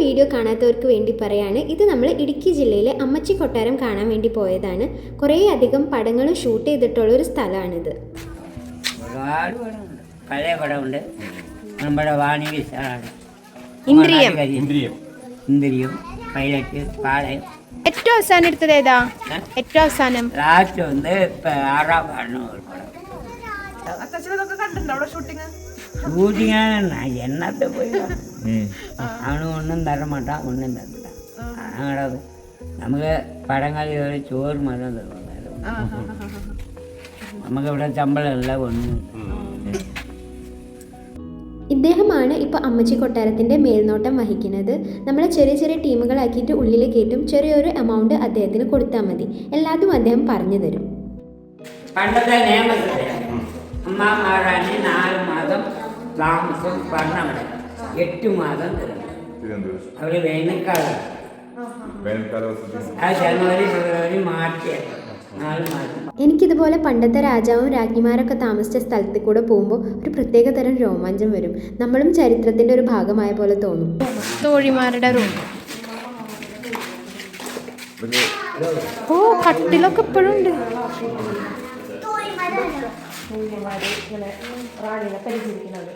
Video കാണാത്തവർക്ക് വേണ്ടി പറയാണ്, ഇത് നമ്മൾ ഇടുക്കി ജില്ലയിലെ അമ്മച്ചി കൊട്ടാരം കാണാൻ വേണ്ടി പോയതാണ്. കുറേ അധികം പടങ്ങൾ ഷൂട്ട് ചെയ്തിട്ടുള്ളൊരു സ്ഥലമാണിത്. ഒരുപാട് പടമുണ്ട്, പഴയ പടമുണ്ട്. നമ്മുടെ വാണിജ്യ ഇന്ദ്രിയം, പൈലറ്റ്, പാളയം. ഏറ്റവും അവസാനം എടുത്തത് ഏതാ? ഏറ്റവും അവസാനം ലാസ്റ്റ് വന്ന് ഇപ്പൊ 6ാം പാടുന്ന ഒരു പടം. ഷൂട്ടിങ് എന്നത്തെ പോയി അവന് ഒന്നും തരമാട്ടാ, ഒന്നും തരമാട്ടാ. അങ്ങനത് നമുക്ക് പടങ്ങളിൽ ഒരു ചോറ് മതം തരുന്നുണ്ടായിരുന്നു. നമുക്കിവിടെ ശമ്പളമല്ല ഒന്നും. ഇദ്ദേഹമാണ് ഇപ്പോൾ അമ്മച്ചി കൊട്ടാരത്തിൻ്റെ മേൽനോട്ടം വഹിക്കുന്നത്. നമ്മളെ ചെറിയ ചെറിയ ടീമുകളാക്കിയിട്ട് ഉള്ളിൽ കയറ്റും. ചെറിയൊരു എമൗണ്ട് അദ്ദേഹത്തിന് കൊടുത്താൽ മതി. എല്ലാതും അദ്ദേഹം പറഞ്ഞു തരും. പണ്ടത്തെ നിയമത്തിൽ അമ്മമാരാണ് 4 മാസം താമസം പറഞ്ഞവിടെ 8 മാസം തരും. അവര് വേനൽക്കാലം ജനുവരി ഫെബ്രുവരി മാർച്ച് 4 മാസം. എനിക്കിതുപോലെ പണ്ടത്തെ രാജാവും രാജ്ഞിമാരൊക്കെ താമസിച്ച സ്ഥലത്തിൽ കൂടെ പോകുമ്പോൾ ഒരു പ്രത്യേക തരം രോമാഞ്ചം വരും. നമ്മളും ചരിത്രത്തിൻ്റെ ഒരു ഭാഗമായ പോലെ തോന്നും. തോഴിമാരുടെ റൂം. ഓ, കട്ടിലൊക്കെ ഇപ്പോഴും ഉണ്ട്. റാണിനെ പരിചരിക്കുന്നത്